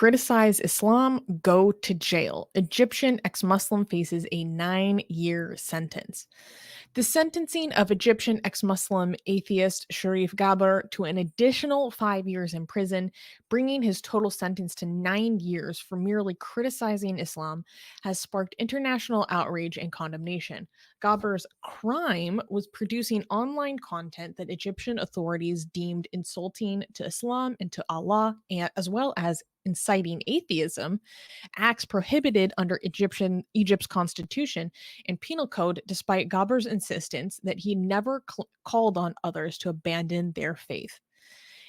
Criticize Islam, go to jail. Egyptian ex-Muslim faces a 9-year sentence. The sentencing of Egyptian ex-Muslim atheist Sherif Gaber to an additional 5 years in prison, bringing his total sentence to 9 years for merely criticizing Islam, has sparked international outrage and condemnation. Gaber's crime was producing online content that Egyptian authorities deemed insulting to Islam and to Allah, and as well as inciting atheism, acts prohibited under Egypt's constitution and penal code, despite Gaber's insistence that he never called on others to abandon their faith.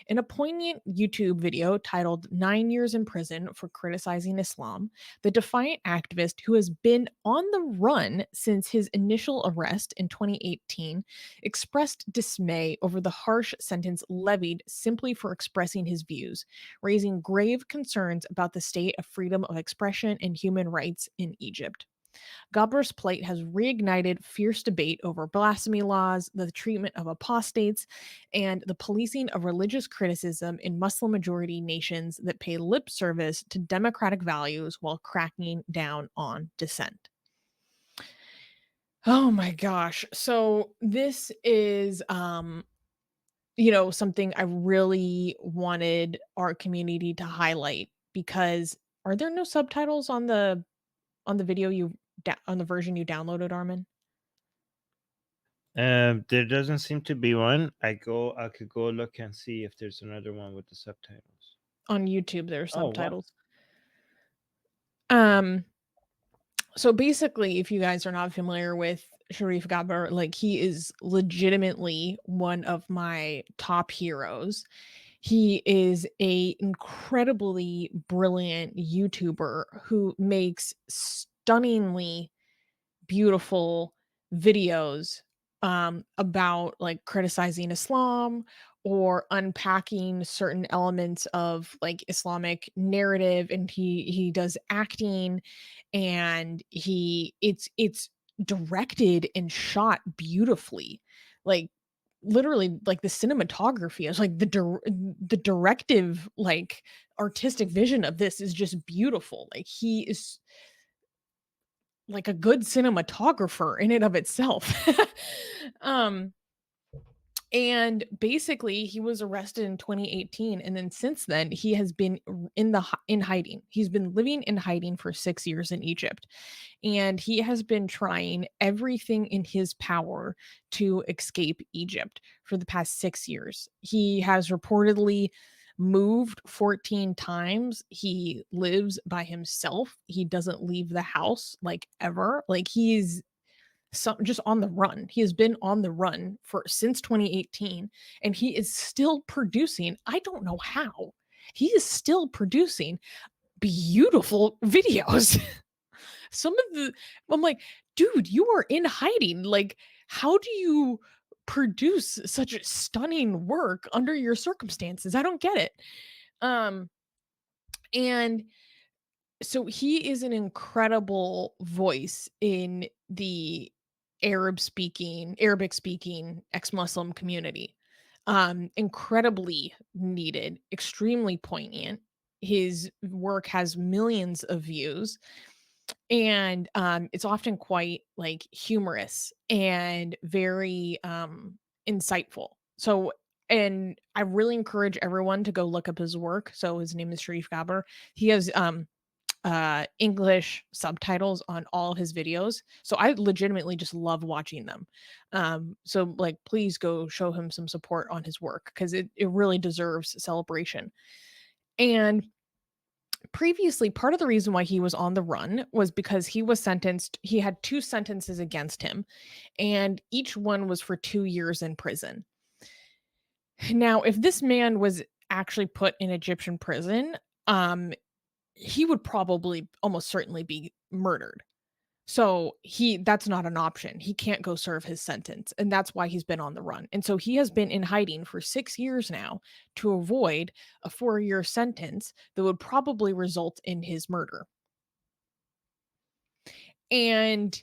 In a poignant YouTube video titled 9 Years in Prison for Criticizing Islam, the defiant activist, who has been on the run since his initial arrest in 2018, expressed dismay over the harsh sentence levied simply for expressing his views, raising grave concerns about the state of freedom of expression and human rights in Egypt. Gaber's plight has reignited fierce debate over blasphemy laws, the treatment of apostates, and the policing of religious criticism in Muslim majority nations that pay lip service to democratic values while cracking down on dissent. Oh my gosh. So this is something I really wanted our community to highlight because are there no subtitles on the video on the version you downloaded, Armin? There doesn't seem to be one. I could go look and see if there's another one with the subtitles. On YouTube, there are Oh wow. subtitles. Um, so basically, if you guys are not familiar with Sharif Gaber, like he is legitimately one of my top heroes. He is a incredibly brilliant YouTuber who makes stunningly beautiful videos about like criticizing Islam or unpacking certain elements of like Islamic narrative, and he does acting, and it's directed and shot beautifully, like literally like the cinematography is like the directive, like artistic vision of this is just beautiful. Like he is like a good cinematographer in and of itself. um, and basically he was arrested in 2018, and then since then he has been in hiding. He's been living in hiding for 6 years in Egypt, and he has been trying everything in his power to escape Egypt for the past 6 years. He has reportedly moved 14 times. He lives by himself. He doesn't leave the house like ever. Like he's just on the run. He has been on the run for since 2018, and he is still producing. I don't know how. He is still producing beautiful videos. Some of the I'm like, dude, you are in hiding. Like, how do you produce such stunning work under your circumstances? I don't get it. Um, and so he is an incredible voice in the Arabic speaking ex-Muslim community. Incredibly needed, extremely poignant. His work has millions of views, and it's often quite like humorous and very insightful. So, and I really encourage everyone to go look up his work. So his name is Sharif Gaber. He has English subtitles on all his videos. So I legitimately just love watching them. So like please go show him some support on his work because it really deserves celebration. And previously, part of the reason why he was on the run was because he had two sentences against him, and each one was for 2 years in prison. Now, if this man was actually put in Egyptian prison, he would probably almost certainly be murdered. So that's not an option. He can't go serve his sentence, and that's why he's been on the run. And so he has been in hiding for 6 years now to avoid a 4-year sentence that would probably result in his murder. And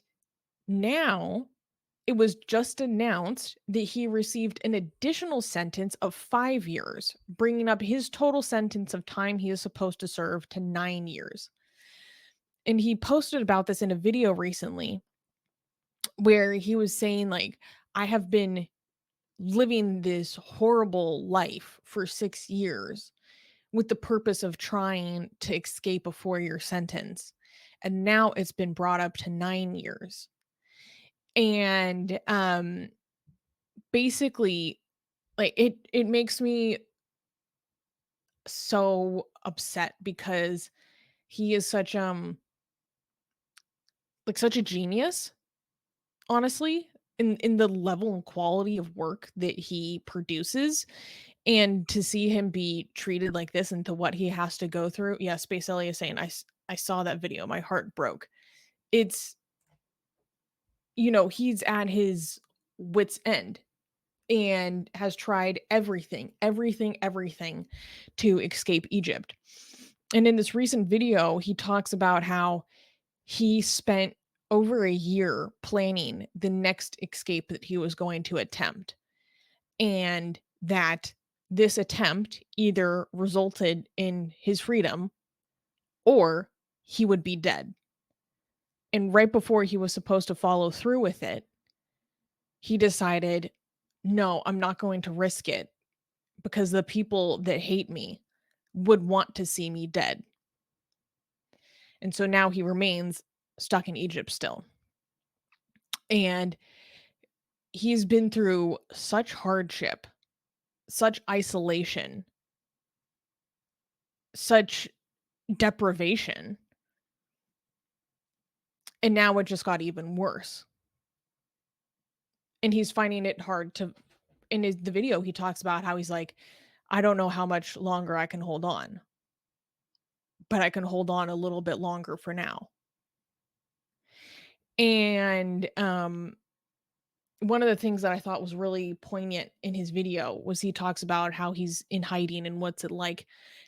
now it was just announced that he received an additional sentence of 5 years, bringing up his total sentence of time he is supposed to serve to 9 years. And he posted about this in a video recently where he was saying, like, I have been living this horrible life for 6 years with the purpose of trying to escape a 4-year sentence. And now it's been brought up to 9 years. And basically, like, it makes me so upset because he is such like such a genius, honestly, in the level and quality of work that he produces. And to see him be treated like this and to what he has to go through. Yeah, Space Ellie is saying, I saw that video. My heart broke. It's, he's at his wit's end and has tried everything, everything, everything to escape Egypt. And in this recent video, he talks about how he spent over a year planning the next escape that he was going to attempt, and that this attempt either resulted in his freedom or he would be dead. And right before he was supposed to follow through with it, he decided, no, I'm not going to risk it because the people that hate me would want to see me dead. And so now he remains stuck in Egypt still. And he's been through such hardship, such isolation, such deprivation. And now it just got even worse. And he's finding it hard to, the video, he talks about how he's like, I don't know how much longer I can hold on, but I can hold on a little bit longer for now. And one of the things that I thought was really poignant in his video was he talks about how he's in hiding and what's it like.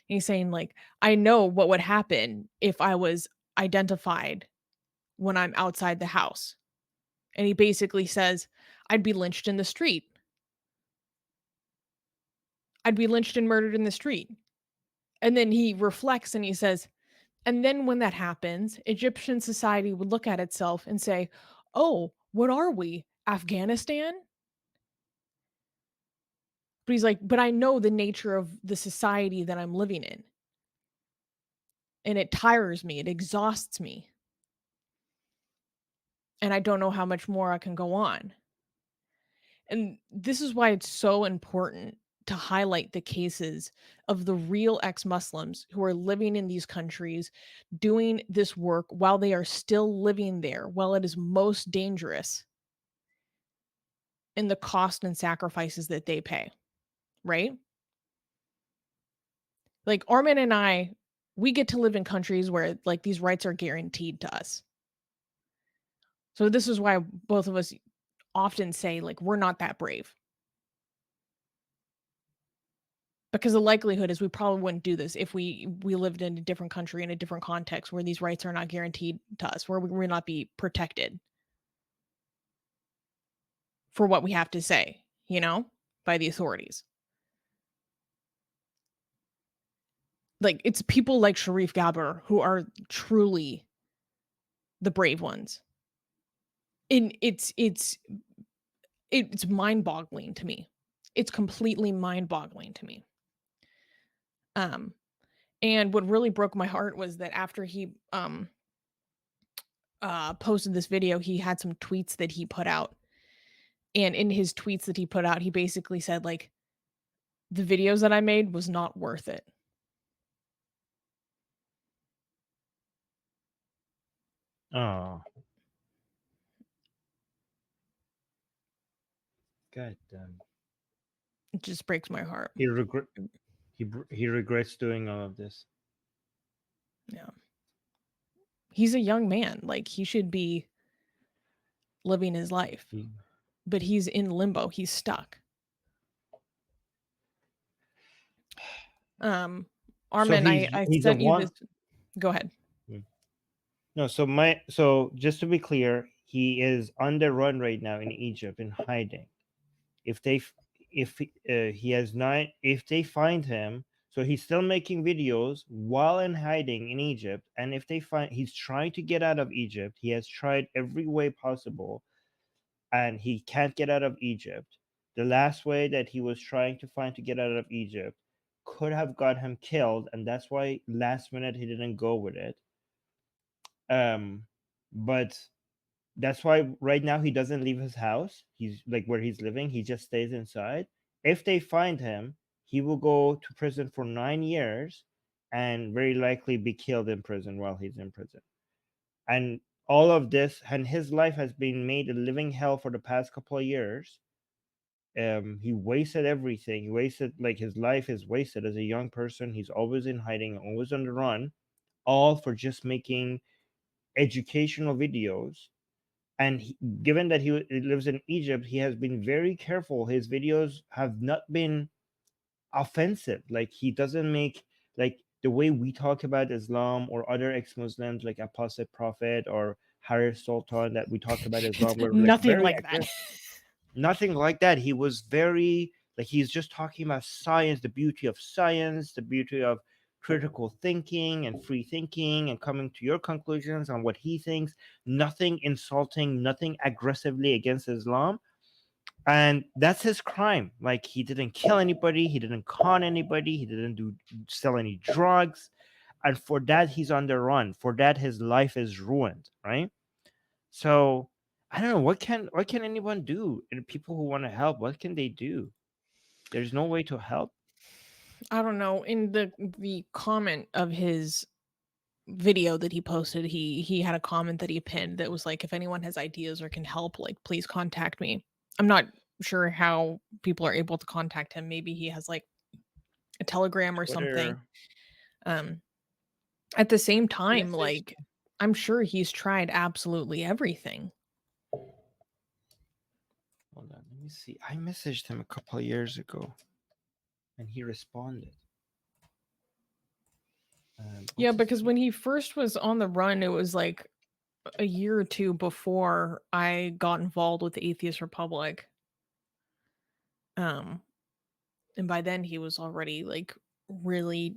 And he's saying, like, I know what would happen if I was identified when I'm outside the house. And he basically says, I'd be lynched in the street. I'd be lynched and murdered in the street. And then he reflects and he says, and then when that happens, Egyptian society would look at itself and say, oh, what are we? Afghanistan? But he's like, but I know the nature of the society that I'm living in. And it tires me, it exhausts me. And I don't know how much more I can go on. And this is why it's so important to highlight the cases of the real ex Muslims who are living in these countries, doing this work while they are still living there, while it is most dangerous, and the cost and sacrifices that they pay, right? Like Armin and I, we get to live in countries where like these rights are guaranteed to us. So this is why both of us often say like we're not that brave. Because the likelihood is we probably wouldn't do this if we lived in a different country in a different context where these rights are not guaranteed to us, where we would not be protected for what we have to say, by the authorities. Like it's people like Sherif Gaber who are truly the brave ones. And it's mind-boggling to me. It's completely mind-boggling to me. And what really broke my heart was that after he posted this video, he had some tweets that he put out. And in his tweets that he put out, he basically said, like, the videos that I made was not worth it. Oh, god damn. It just breaks my heart. He regrets doing all of this. Yeah. He's a young man. Like, he should be living his life. But he's in limbo. He's stuck. Armin, I he's a sent you one. this. Go ahead. No, so just to be clear, He is on the run right now in Egypt in hiding. If they f- if he has not, if they find him, so he's still making videos while in hiding in Egypt, and if they find, he's trying to get out of Egypt, he has tried every way possible, and he can't get out of Egypt. The last way that he was trying to find to get out of Egypt could have got him killed, and that's why last minute he didn't go with it. But that's why right now he doesn't leave his house. He's like where he's living, he just stays inside. If they find him, he will go to prison for 9 years and very likely be killed in prison while he's in prison. And all of this, and his life has been made a living hell for the past couple of years. He wasted everything. He wasted, like, his life is wasted as a young person. He's always in hiding, always on the run, all for just making educational videos. And given that he lives in Egypt, he has been very careful. His videos have not been offensive. Like, he doesn't make, like, the way we talk about Islam or other ex-Muslims like Apostate Prophet or Harris Sultan, that we talk about It's Islam, we're like nothing very like that. aggressive. Nothing like that. He was very, like, he's just talking about science, the beauty of science, the beauty of critical thinking and free thinking and coming to your conclusions on what he thinks. Nothing insulting, nothing aggressively against Islam. And that's his crime. Like, he didn't kill anybody, he didn't con anybody, he didn't sell any drugs. And for that he's on the run. For that his life is ruined, right? So I don't know, what can anyone do? And people who want to help, what can they do? There's no way to help. I don't know. In the comment of his video that he posted, he had a comment that he pinned that was like, if anyone has ideas or can help, like, please contact me. I'm not sure how people are able to contact him. Maybe he has like a Telegram or something. Twitter. Um at the same time, Message. like, I'm sure he's tried absolutely everything. Hold on, let me see. I messaged him a couple of years ago and he responded. Yeah, What's his because name? when he first was on the run, it was like a year or two before I got involved with the Atheist Republic. Um, and by then he was already like really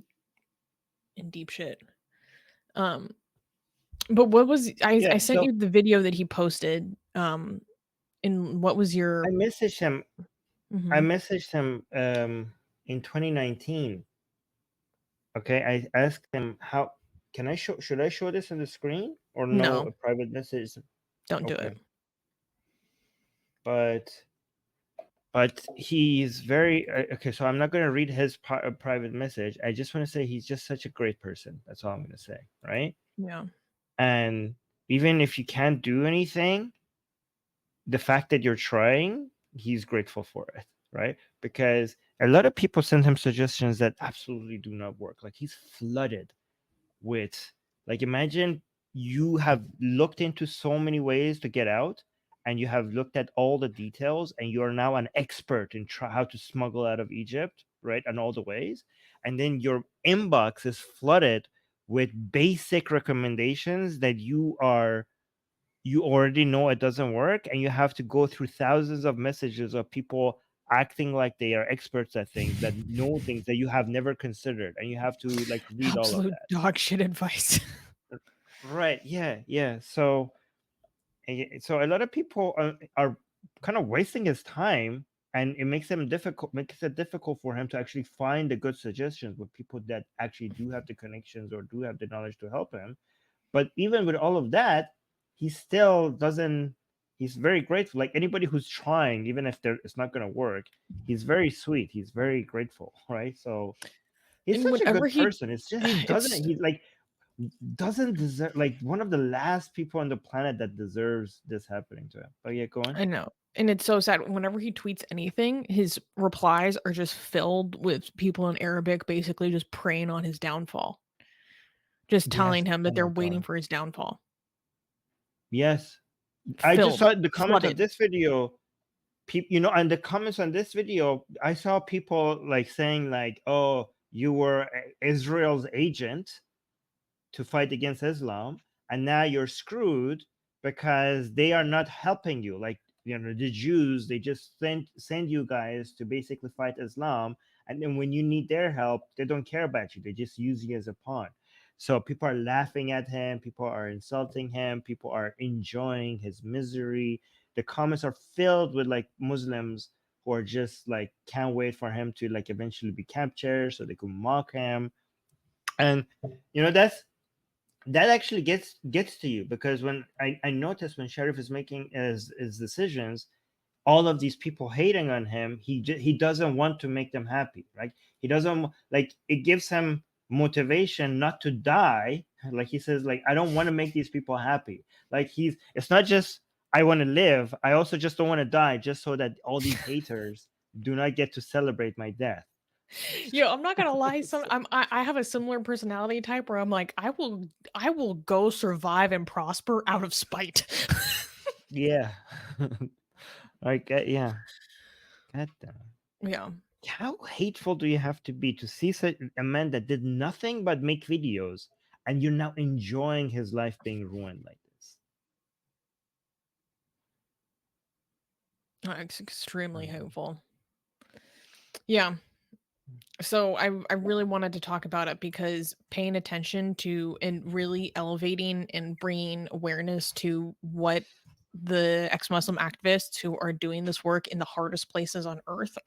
in deep shit. Um, but what was I Yeah, sent so you the video that he posted. And what was I your messaged him. I mhm. messaged him in 2019. Okay, I asked him, how can I show, should I show this on the screen or no, No, a private message? don't do it. Okay. But he's very okay, so I'm not going to read his private message. I just want to say he's just such a great person. That's all I'm going to say, right? Yeah. And even if you can't do anything, the fact that you're trying, he's grateful for it, right? Because a lot of people send him suggestions that absolutely do not work. Like, he's flooded with, like, imagine you have looked into so many ways to get out, and you have looked at all the details, and you are now an expert in how to smuggle out of Egypt, right? And all the ways, and then your inbox is flooded with basic recommendations that you already know it doesn't work, and you have to go through thousands of messages of people acting like they are experts at things, that know things that you have never considered, and you have to, like, read all of Absolute that. dog shit advice. Right, yeah, yeah. So so a lot of people are kind of wasting his time, and it makes it difficult for him to actually find the good suggestions with people that actually do have the connections or do have the knowledge to help him. But even with all of that, he still doesn't. He's very grateful. Like, anybody who's trying, even if it's not going to work, he's very sweet. He's very grateful, right? So he's And such a whenever good he person. It's just he doesn't. it's He, like, doesn't deserve, like, one of the last people on the planet that deserves this happening to him. But yeah, go on. I know. And it's so sad. Whenever he tweets anything, his replies are just filled with people in Arabic basically just preying on his downfall. Just Yes. telling him Oh that they're my waiting god. for his downfall. Yes. I just Filled, saw the comments of flooded. this video. People, and the comments on this video, I saw people like saying, like, "Oh, you were Israel's agent to fight against Islam, and now you're screwed because they are not helping you. Like, the Jews, they just send you guys to basically fight Islam, and then when you need their help, they don't care about you. They just use you as a pawn. So people are laughing at him, people are insulting him, people are enjoying his misery. The comments are filled with like Muslims who are just like can't wait for him to like eventually be captured so they can mock him. And that actually gets to you, because when I notice when Sherif is making his decisions, all of these people hating on him, he doesn't want to make them happy. Right? He doesn't, like, it gives him motivation not to die. Like he says, like, I don't want to make these people happy. Like, it's not just I want to live, I also just don't want to die, just so that all these haters do not get to celebrate my death. Yo, I'm not gonna lie. I have a similar personality type where I'm like, I will go survive and prosper out of spite. Yeah. Like, yeah. God damn. Yeah. How hateful do you have to be to see such a man that did nothing but make videos, and you're now enjoying his life being ruined like this? It's extremely Um, hopeful. Yeah. So I really wanted to talk about it because paying attention to and really elevating and bringing awareness to what the ex-Muslim activists who are doing this work in the hardest places on earth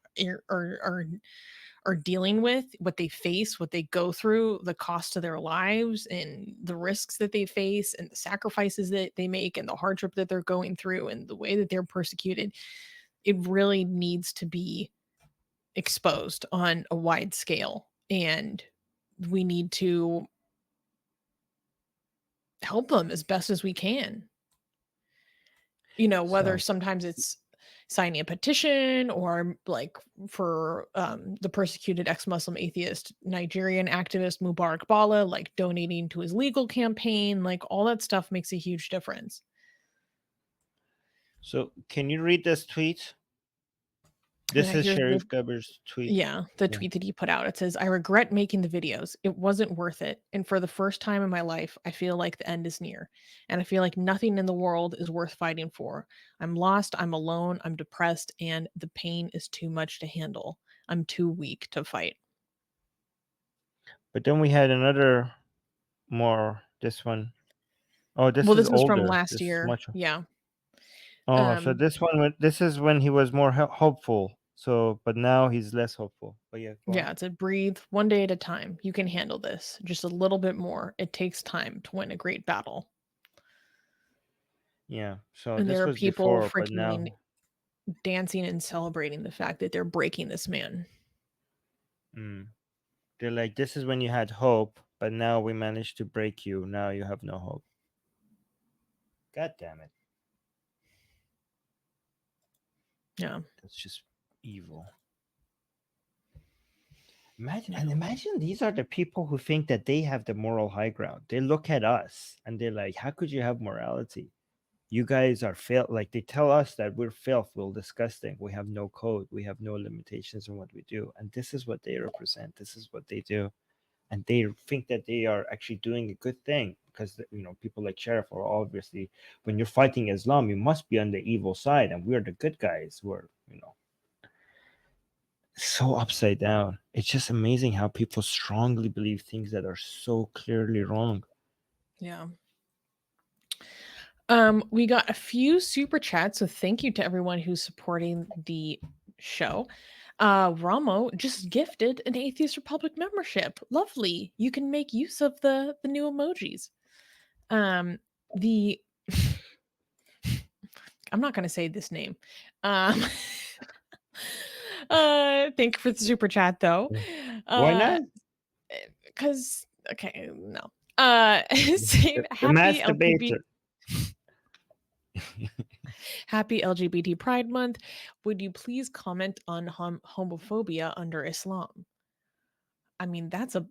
are dealing with, what they face, what they go through, the cost of their lives and the risks that they face and the sacrifices that they make and the hardship that they're going through and the way that they're persecuted. It really needs to be exposed on a wide scale, and we need to help them as best as we can. Whether so sometimes it's signing a petition or like for the persecuted ex-Muslim atheist Nigerian activist Mubarak Bala, like donating to his legal campaign, like all that stuff makes a huge difference. so can you read this tweet? Yeah, This is here's the Sherif Gaber's tweet. Yeah, the Yeah. tweet that he put out. It says, "I regret making the videos. It wasn't worth it. And for the first time in my life, I feel like the end is near. And I feel like nothing in the world is worth fighting for. I'm lost, I'm alone, I'm depressed, and the pain is too much to handle. I'm too weak to fight." But then we had another, more, this one. Oh, this Well, is this was from older. last This is year. much. Yeah. Oh, so Um, this one, this is when he was more hopeful. So, but now he's less hopeful. But yeah, go on. yeah, it's a breathe one day at a time. You can handle this. Just a little bit more. It takes time to win a great battle. Yeah. So And there this are was people before, but freaking now. dancing and celebrating the fact that they're breaking this man. Mm. They're like, this is when you had hope, but now we managed to break you. Now you have no hope. God damn it. Yeah. That's just evil. Imagine, Yeah. and imagine these are the people who think that they have the moral high ground. They look at us and they're like, how could you have morality? You guys are filth. Like, they tell us that we're filth, we're disgusting, we have no code, we have no limitations in what we do. And this is what they represent. This is what they do. And they think that they are actually doing a good thing, because people like Sheriff are obviously, when you're fighting Islam, you must be on the evil side, and we're the good guys who are so upside down. It's just amazing how people strongly believe things that are so clearly wrong. Yeah. We got a few super chats, so thank you to everyone who's supporting the show. Ramo just gifted an Atheist Republic membership. Lovely. You can make use of the new emojis. The I'm not gonna say this name. Um thank you for the super chat though. Why Uh not? because okay, no. Same The happy mass LGBT debater. Happy LGBT Pride Month. Would you please comment on homophobia under Islam? I mean, Big that's a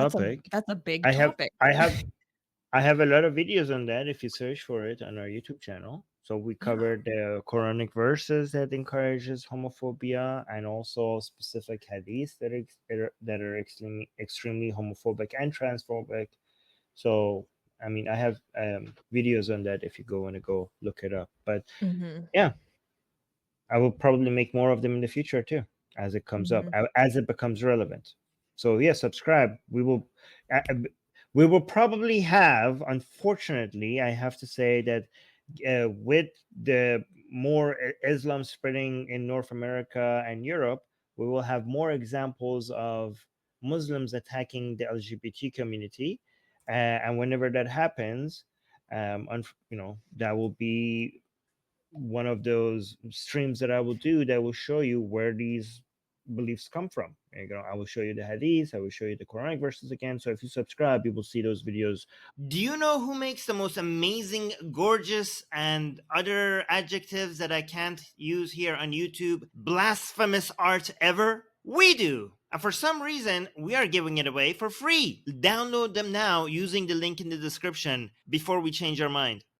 topic. that's a big I have topic. I have I have a lot of videos on that if you search for it on our YouTube channel. So we Yeah. covered the Quranic verses that encourages homophobia, and also specific hadiths that are extremely homophobic and transphobic. So I mean, I have videos on that if you want to go look it up. But Mhm. yeah, I will probably make more of them in the future too, as it comes up, Mhm. as it becomes relevant. So yeah, subscribe. We will probably have, unfortunately, I have to say that with the more Islam spreading in North America and Europe, we will have more examples of Muslims attacking the LGBT community, and whenever that happens, that will be one of those streams that I will do that will show you where these beliefs come from. I will show you the hadith, I will show you the Quranic verses again. So if you subscribe, you will see those videos. Do you know who makes the most amazing, gorgeous, and other adjectives that I can't use here on YouTube, blasphemous art ever? We do. And for some reason, we are giving it away for free. Download them now using the link in the description before we change our mind.